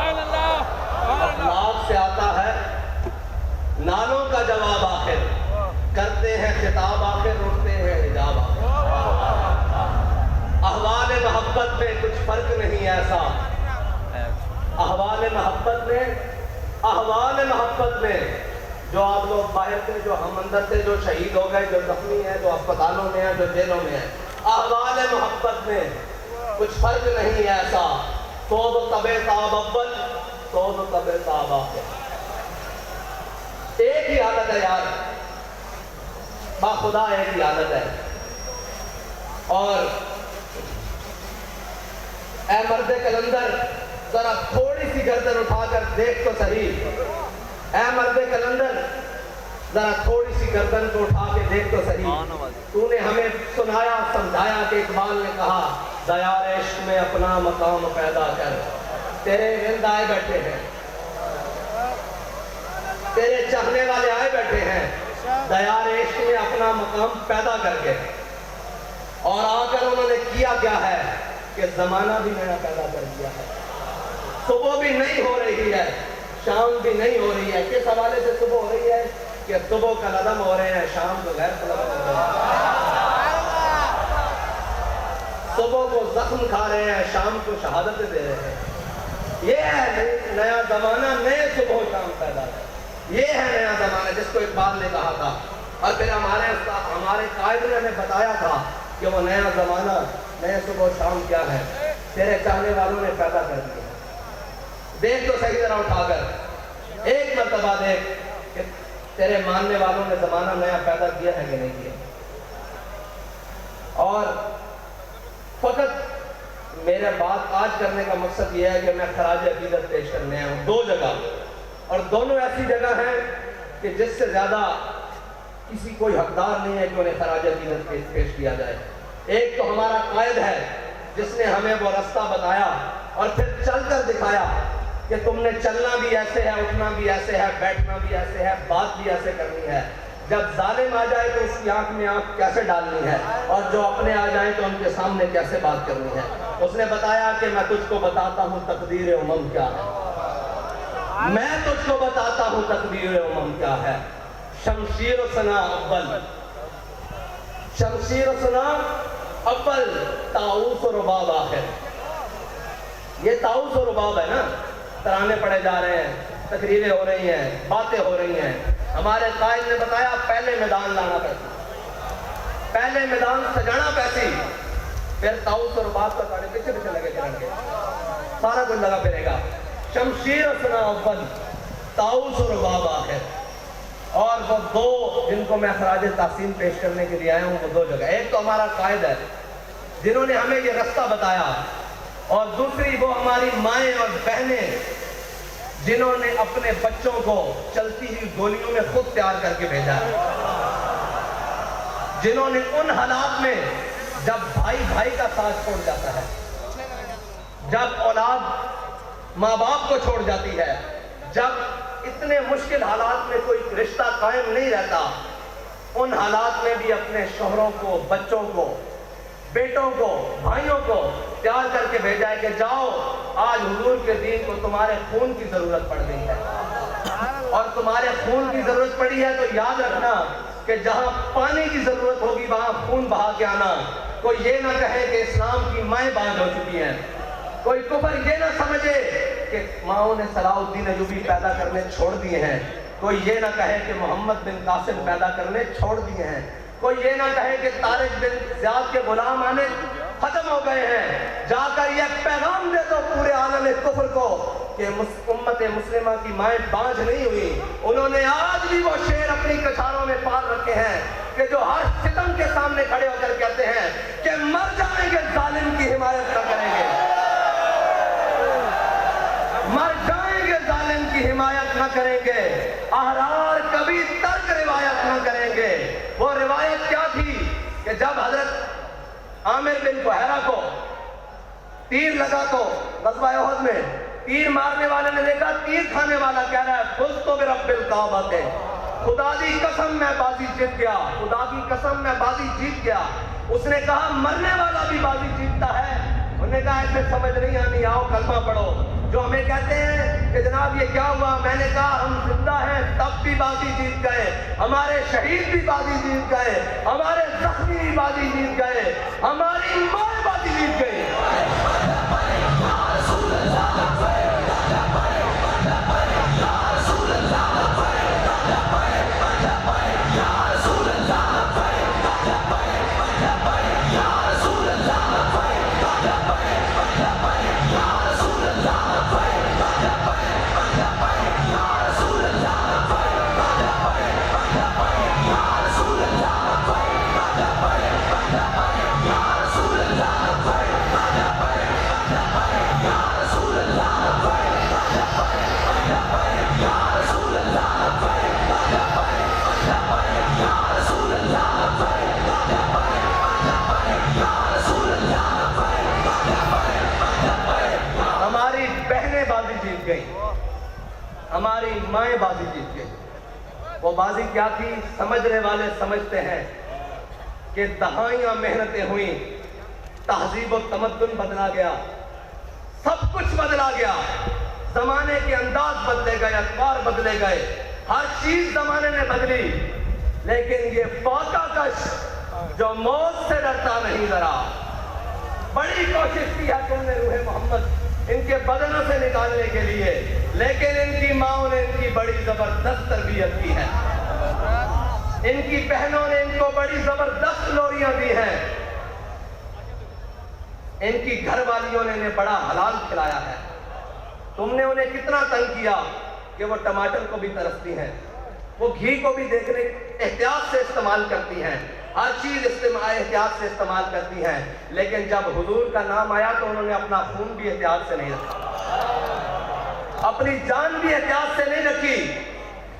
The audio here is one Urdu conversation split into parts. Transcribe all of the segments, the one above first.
اخلاق سے آتا ہے نالوں کا جواب آخر، کرتے ہیں خطاب آخر، اٹھتے ہیں حجاب آخر۔ احوال محبت میں کچھ فرق نہیں ایسا، احوال محبت میں جو آپ لوگ باہر تھے، جو ہم اندر تھے، جو شہید ہو گئے، جو زخمی ہیں، جو اسپتالوں میں ہیں، جو جیلوں میں ہیں، احوال محبت میں کچھ فرق نہیں ایسا۔ صوب طبع تاب اول، صوب طبع تاب آخر، ایک ہی حالت ہے یار، باخدا ایک ہی حالت ہے۔ اور اے مرد کلندر ذرا تھوڑی سی گردن اٹھا کر دیکھ تو صحیح، اے مرد کلندر ذرا تھوڑی سی گردن کو اٹھا کے دیکھ تو صحیح، تو نے ہمیں سنایا سمجھایا کہ اقبال نے کہا دیار عشق میں اپنا مقام پیدا کر، تیرے رند آئے بیٹھے ہیں، تیرے چاہنے والے آئے بیٹھے ہیں دیار عشق میں اپنا مقام پیدا کر کے، اور آ کر انہوں نے کیا کیا ہے کہ زمانہ بھی نیا پیدا کر دیا ہے۔ صبح بھی نہیں ہو رہی ہے، شام بھی نہیں ہو رہی ہے۔ کس حوالے سے صبح ہو رہی ہے کہ صبح کا ندم ہو رہے ہیں، شام کو غیر طلب ہو رہے ہیں، صبح کو زخم کھا رہے ہیں، شام کو شہادتیں دے رہے ہیں۔ یہ ہے نیا زمانہ، نئے صبح و شام پیدا ہے، یہ ہے نیا زمانہ جس کو اقبال نے کہا تھا۔ اور پھر ہمارے قائد نے ہمیں بتایا تھا کہ وہ نیا زمانہ، نئے صبح و شام کیا ہے، تیرے چاہنے والوں نے پیدا کر دیا۔ دیکھ تو صحیح طرح اٹھا کر، ایک مرتبہ دیکھ کہ تیرے ماننے والوں نے زمانہ نیا پیدا کیا ہے کہ نہیں کیا۔ اور فقط میرے بات آج کرنے کا مقصد یہ ہے کہ میں خراج عقیدت پیش کرنے آیا ہوں دو جگہ، اور دونوں ایسی جگہ ہیں کہ جس سے زیادہ کسی کوئی حقدار نہیں ہے کہ انہیں خراج عقیدت پیش کیا جائے۔ ایک تو ہمارا قائد ہے جس نے ہمیں وہ رستہ بتایا اور پھر چل کر دکھایا کہ تم نے چلنا بھی ایسے ہے، اٹھنا بھی ایسے ہے، بیٹھنا بھی ایسے ہے، بات بھی ایسے کرنی ہے۔ جب ظالم آ جائے تو اس کی آنکھ میں آنکھ کیسے ڈالنی ہے، اور جو اپنے آ جائیں تو ان کے سامنے کیسے بات کرنی ہے۔ اس نے بتایا کہ میں تجھ کو بتاتا ہوں تقدیر امم کیا ہے، میں تجھ کو بتاتا ہوں تقدیر امم کیا ہے۔ شمشیر و سنا اول، شمشیر و سنا اول، طاؤس و رباب آخر۔ یہ طاؤس و رباب ہے نا، ترانے پڑے جا رہے ہیں، تقریریں ہو رہی ہیں، باتیں ہو رہی ہیں۔ ہمارے قائد نے بتایا پہلے میدان لانا پیسی، پہلے میدان سجانا پیسی، پھر طاؤس و رباب کا تاڑے پیچھے پیچھے لگے کریں گے، سارا کچھ لگا پھرے گا۔ شمشیر و سنا اول، طاؤس و رباب آخر۔ اور وہ دو جن کو میں خراج تحسین پیش کرنے کے لیے آیا ہوں، وہ دو جگہ، ایک تو ہمارا قائد ہے جنہوں نے ہمیں یہ رستہ بتایا، اور دوسری وہ ہماری مائیں اور بہنیں جنہوں نے اپنے بچوں کو چلتی ہوئی گولیوں میں خود تیار کر کے بھیجا ہے، جنہوں نے ان حالات میں جب بھائی بھائی کا ساتھ چھوڑ جاتا ہے، جب اولاد ماں باپ کو چھوڑ جاتی ہے، جب اتنے مشکل حالات میں کوئی رشتہ قائم نہیں رہتا، ان حالات میں بھی اپنے شوہروں کو، بچوں کو، بیٹوں کو، بھائیوں کو تیار کر کے بھیجا ہے کہ جاؤ، آج حضور کے دین کو تمہارے خون کی ضرورت پڑ گئی ہے، اور تمہارے خون کی ضرورت پڑی ہے تو یاد رکھنا کہ جہاں پانی کی ضرورت ہوگی وہاں خون بہا کے آنا۔ کوئی یہ نہ کہے کہ اسلام کی مائیں باندھ ہو چکی ہیں، کوئی کفر یہ نہ سمجھے کہ ماؤں نے صلاح الدین ایوبی پیدا کرنے چھوڑ دیے ہیں، کوئی یہ نہ کہے کہ محمد بن قاسم پیدا کرنے چھوڑ دیے ہیں، کوئی یہ نہ کہے کہ طارق بن زیاد کے غلام آنے ختم ہو گئے ہیں۔ جا کر یہ پیغام دے دو پورے عالم کفر کو کہ امت مسلمہ کی مائیں بانجھ نہیں ہوئی، انہوں نے آج بھی وہ شیر اپنی کچھاروں میں پال رکھے ہیں کہ جو ہر ستم کے سامنے کھڑے ہو کر کہتے ہیں کہ مر جائیں گے ظالم کی حمایت نہ کریں گے، مر جائیں گے ظالم کی حمایت نہ کریں گے، احرار کبھی ترک روایت نہ کریں گے۔ وہ روایت کیا تھی کہ جب حضرت عامر بن بحیرہ کو تیر لگا تو غزوہ احد میں تیر مارنے والے نے دیکھا تیر کھانے والا کہہ رہا ہے فزت برب الکعبہ، خدا دی قسم میں بازی جیت گیا، خدا کی قسم میں بازی جیت گیا۔ اس نے کہا مرنے والا بھی بازی جیتتا ہے، انہوں نے کہا ایسے سمجھ نہیں آنی، آؤ کلمہ پڑھو۔ جو جناب یہ کیا ہوا؟ میں نے کہا ہم زندہ ہیں تب بھی بازی جیت گئے، ہمارے شہید بھی بازی جیت گئے، ہمارے زخمی بھی بازی جیت گئے، ہماری ماں بازی جیت گئی۔ ہماری بہنیں بازی جیت گئی، ہماری مائیں بازی جیت گئی۔ وہ بازی کیا تھی؟ سمجھنے والے سمجھتے ہیں کہ دہائیاں محنتیں ہوئیں، تہذیب و تمدن بدلا گیا، سب کچھ بدلا گیا، زمانے کے انداز بدلے گئے، اخبار بدلے گئے، ہر چیز زمانے نے بدلی، لیکن یہ فاقہ کش جو موت سے ڈرتا نہیں ذرا، بڑی کوشش کی ہے تم نے روح محمد ان کے بدنوں سے نکالنے کے لیے، لیکن ان کی ماں نے ان کی بڑی زبردست تربیت کی ہے، ان کی بہنوں نے ان کو بڑی زبردست لوریاں دی ہیں، ان کی گھر والیوں نے انہیں بڑا حلال کھلایا ہے۔ تم نے انہیں کتنا تنگ کیا کہ وہ ٹماٹر کو بھی ترستی ہیں، وہ گھی کو بھی دیکھنے احتیاط سے استعمال کرتی ہیں، ہر چیز احتیاط سے استعمال کرتی ہیں، لیکن جب حضور کا نام آیا تو انہوں نے اپنا خون بھی احتیاط سے نہیں رکھا، اپنی جان بھی احتیاط سے نہیں رکھی۔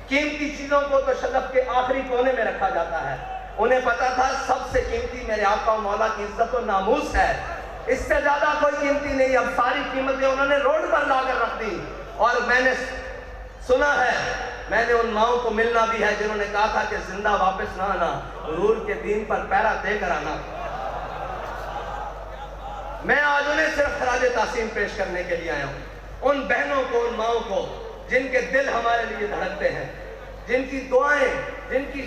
قیمتی چیزوں کو تو شگف کے آخری کونے میں رکھا جاتا ہے، انہیں پتا تھا سب سے قیمتی میرے آقا و مولا کی عزت و ناموس ہے، اس سے زیادہ کوئی قیمتی نہیں۔ اب ساری قیمتیں انہوں نے روڈ پر لا کر رکھ دی، اور میں نے سنا ہے، میں نے ان ماؤں کو ملنا بھی ہے جنہوں نے کہا تھا کہ زندہ واپس نہ آنا، حضور کے دین پر پیرا دے کر آنا۔ میں آج انہیں صرف خراج تحسین پیش کرنے کے لیے آیا ہوں، ان بہنوں کو، ان ماؤں کو جن کے دل ہمارے لیے دھڑکتے ہیں، جن کی دعائیں، جن کی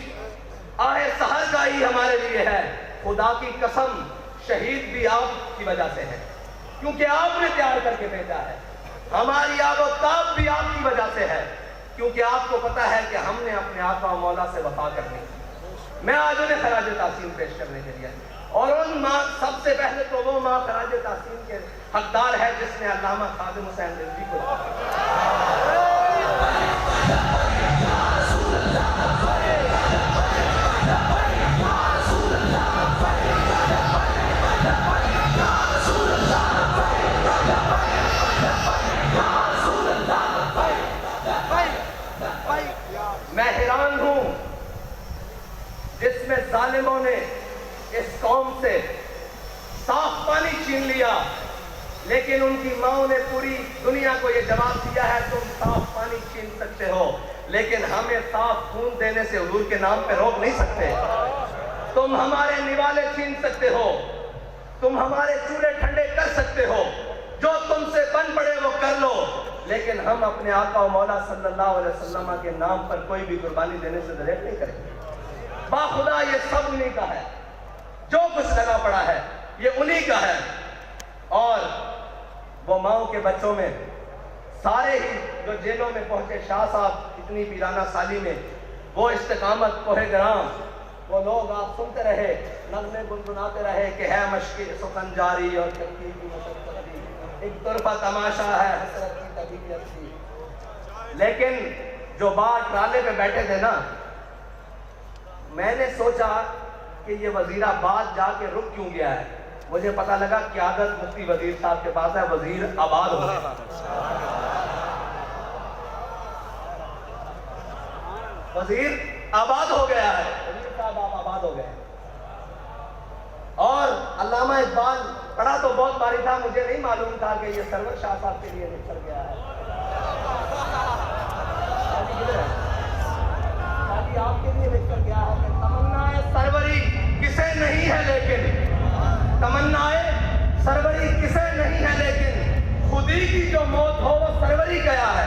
آہ سحرگاہی ہمارے لیے ہے۔ خدا کی قسم شہید بھی آپ کی وجہ سے ہے، کیونکہ آپ نے تیار کر کے بھیجا ہے، ہماری آب و تاب بھی آپ کی وجہ سے ہے، کیونکہ آپ کو پتا ہے کہ ہم نے اپنے آقا و مولا سے وفا کرنی۔ میں آج انہیں خراج تحسین پیش کرنے کے لیے، اور ان ماں، سب سے پہلے تو وہ ماں خراج تحسین کے حقدار ہے جس نے علامہ خادم حسین رضوی کو میں حیران ہوں جس میں ظالموں نے اس قوم سے صاف پانی چھین لیا، لیکن ان کی ماں نے پوری دنیا کو یہ جواب دیا ہے تم صاف پانی چھین سکتے ہو، لیکن ہمیں صاف خون دینے سے حضور کے نام پہ روک نہیں سکتے۔ تم ہمارے نوالے چھین سکتے ہو، تم ہمارے چولہے ٹھنڈے کر سکتے ہو، جو تم سے بن پڑے وہ کر لو، لیکن ہم اپنے آقا و مولا صلی اللہ علیہ وسلم کے نام پر کوئی بھی قربانی دینے سے دریغ نہیں کریں گے۔ باخدا یہ سب انہی کا ہے، جو کچھ لگا پڑا ہے یہ انہی کا ہے۔ اور وہ ماؤں کے بچوں میں سارے ہی جو جیلوں میں پہنچے، شاہ صاحب اتنی پیرانہ سالی میں، وہ استقامت کوہ گرام، وہ لوگ آپ سنتے رہے، نغمے گنگناتے رہے کہ ہے مشق سخن جاری اور تقدیر کی مشقت ابھی، ایک طرفہ تماشا ہے حسرت کی طبیعت کی۔ لیکن جو بار ٹرالے پہ بیٹھے تھے نا، میں نے سوچا کہ یہ وزیر آباد جا کے رک کیوں گیا ہے، مجھے پتا لگا قیادت مفتی وزیر صاحب کے پاس ہے، وزیر آباد ہو گیا، وزیر آباد ہو گیا ہے، وزیر صاحب آپ آباد ہو گئے۔ اور علامہ اقبال پڑھا تو بہت باری تھا، مجھے نہیں معلوم تھا کہ یہ سرور شاہ صاحب کے لیے نکل گیا ہے۔ آپ کے لیے نکل گیا ہے کہ تمنائے سروری کسے نہیں ہے، لیکن تمنائے سروری کسے نہیں ہے، لیکن خودی کی جو موت ہو وہ سروری گیا ہے۔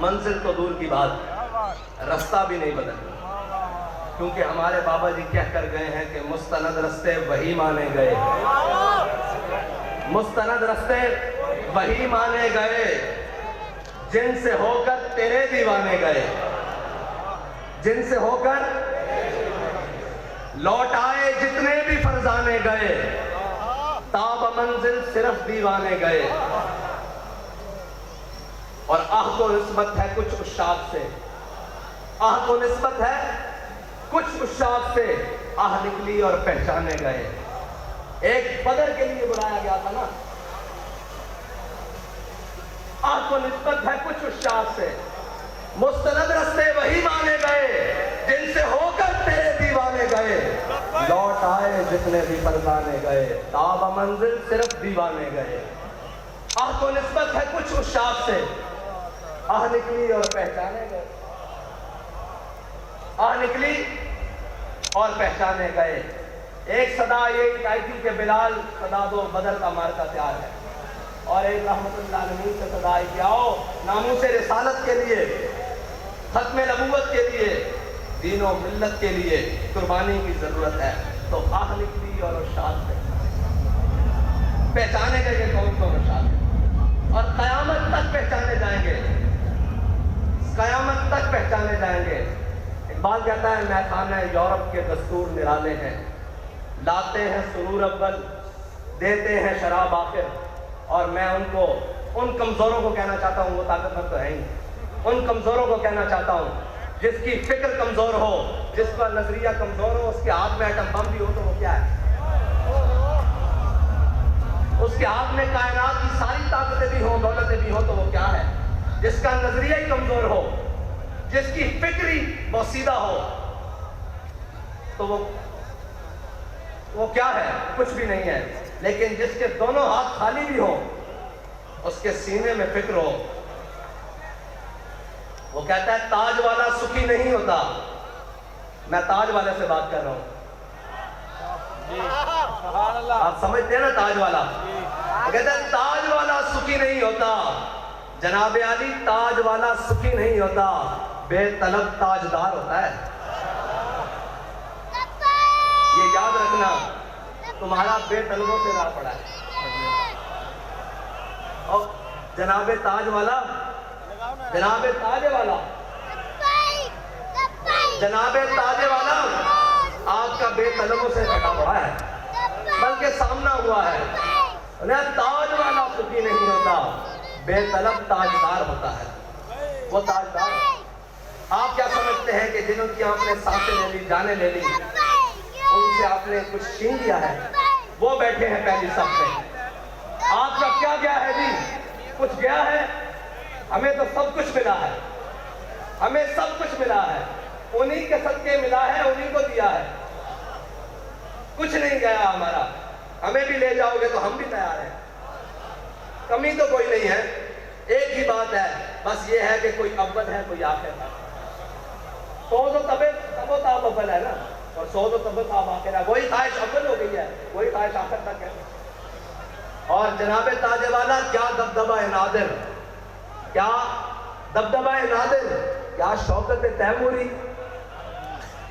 منزل تو دور کی بات، رستہ بھی نہیں بدلا، کیونکہ ہمارے بابا جی کہہ کر گئے ہیں کہ مستند رستے وہی مانے گئے، مستند رستے وہی مانے گئے جن سے ہو کر تیرے دیوانے گئے، جن سے ہو کر لوٹ آئے جتنے بھی فرزانے گئے، تاب منزل صرف دیوانے گئے۔ اور عہد و نسبت ہے کچھ اشاق سے، عہد و نسبت ہے کچھ اشاق سے، آہ نکلی اور پہچانے گئے۔ ایک بدر کے لیے بلایا گیا تھا نا، عہد و نسبت ہے کچھ اشاق سے، مستند رستے وہی مانے گئے جن سے ہو کر تیرے دیوانے گئے، لوٹ آئے جتنے بھی فرزانے گئے، تاب منزل صرف دیوانے گئے۔ عہد و نسبت ہے کچھ اشاق سے، آہ نکلی اور پہچانے گئے، آہ نکلی اور پہچانے گئے۔ ایک صدا یہ آئی تھی کہ بلال صدا دو، بدر کا مارکا تیار ہے، اور ایک رحمت اللہ علیہ سے صدا آئی کہ آؤ ناموس رسالت کے لیے، ختم نبوت کے لیے، دین و ملت کے لیے قربانی کی ضرورت ہے۔ تو آہ نکلی اور ارشاد پہچانے گئے کہ کون کون ارشاد ہے، اور قیامت تک پہچانے جائیں گے، قیامت تک پہچانے جائیں گے۔ اقبال کہتا ہے میخانہ یورپ کے دستور نرالے ہیں، لاتے ہیں سرور اول، دیتے ہیں شراب آخر، اور میں ان کمزوروں کو کہنا چاہتا ہوں، وہ طاقتور تو ہے ہی، ان کمزوروں کو کہنا چاہتا ہوں جس کی فکر کمزور ہو، جس کا نظریہ کمزور ہو، اس کے ہاتھ میں ایٹم بم بھی ہو تو وہ کیا ہے؟ اس کے ہاتھ میں کائنات کی ساری طاقتیں بھی ہوں، دولتیں بھی ہوں تو وہ کیا ہے؟ جس کا نظریہ ہی کمزور ہو، جس کی فکری بوسیدہ ہو تو وہ کیا ہے؟ کچھ بھی نہیں ہے۔ لیکن جس کے دونوں ہاتھ خالی بھی ہوں، اس کے سینے میں فکر ہو، وہ کہتا ہے تاج والا سکھی نہیں ہوتا۔ میں تاج والے سے بات کر رہا ہوں، آپ سمجھتے ہیں نا تاج والا؟ وہ کہتا ہے تاج والا سکھی نہیں ہوتا، جناب علی تاج والا سکھی نہیں ہوتا، بے طلب تاجدار ہوتا ہے۔ یہ یاد رکھنا، تمہارا بے طلبوں سے راہ پڑا ہے، اور جناب تاج والا، جناب تاج والا، جناب تاج والا آپ کا بے طلبوں سے ہٹا پڑا ہے، بلکہ سامنا ہوا ہے۔ انہیں تاج والا سکھی نہیں ہوتا، بے طلب تاجدار ہوتا ہے، وہ تاجدار ہے۔ آپ کیا سمجھتے ہیں کہ جنہوں کی آپ نے سانسیں لے لی، جانیں لے لی، ان سے آپ نے کچھ چھین لیا ہے؟ وہ بیٹھے ہیں پہلی صف میں۔ آپ کا کیا گیا ہے جی؟ کچھ گیا ہے؟ ہمیں تو سب کچھ ملا ہے، ہمیں سب کچھ ملا ہے، انہی کے صدقے ملا ہے، انہی کو دیا ہے، کچھ نہیں گیا ہمارا۔ ہمیں بھی لے جاؤ گے تو ہم بھی تیار ہیں، کمی تو کوئی نہیں ہے۔ ایک ہی بات ہے، بس یہ ہے کہ کوئی اول ہے کوئی آخر ہے۔ سو تو تب و تاب اول ہے نا، اور سو تو تب و تاب آخر ہے۔ وہی خواہش اول ہو گئی ہے، وہی خواہش آخر تک ہے۔ اور جناب تاج والا کیا دبدبہ نادر، کیا دبدبہ نادر، کیا شوکت تیموری۔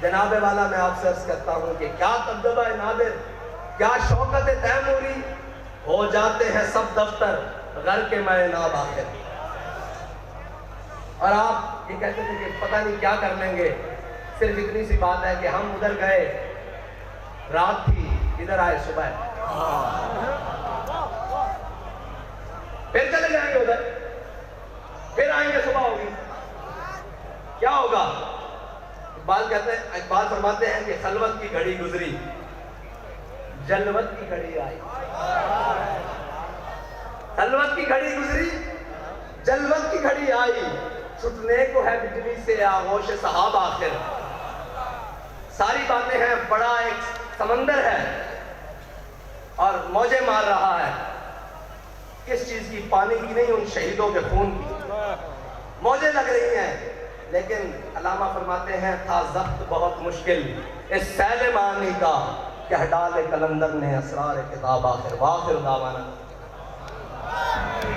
جناب والا میں آپ سے عرض کرتا ہوں کہ کیا دبدبہ نادر، کیا شوکت تیموری، ہو جاتے ہیں سب دفتر غر کے میں ناب آخر۔ اور آپ یہ کہتے تھے کہ پتہ نہیں کیا کر لیں گے، صرف اتنی سی بات ہے کہ ہم ادھر گئے، رات تھی، ادھر آئے صبح، پھر چلے جائیں گے ادھر، پھر آئیں گے صبح ہوگی، کیا ہوگا؟ اقبال فرماتے ہیں کہ خلوت کی گھڑی گزری، جلوت کی گھڑی آئی۔ خلوت کی گھڑی گزری، جلوت کی گھڑی آئی، چھٹنے کو ہے بجلی سے آغوش صحاب آخر۔ ساری باتیں ہیں، بڑا ایک سمندر ہے اور موجیں مار رہا ہے۔ کس چیز کی؟ پانی کی نہیں، ان شہیدوں کے خون کی موجیں لگ رہی ہیں۔ لیکن علامہ فرماتے ہیں تھا ضبط بہت مشکل اس سیل معانی کا، کہ ڈال قلندر نے اسرار کتاب آخر۔ واخر دعوانا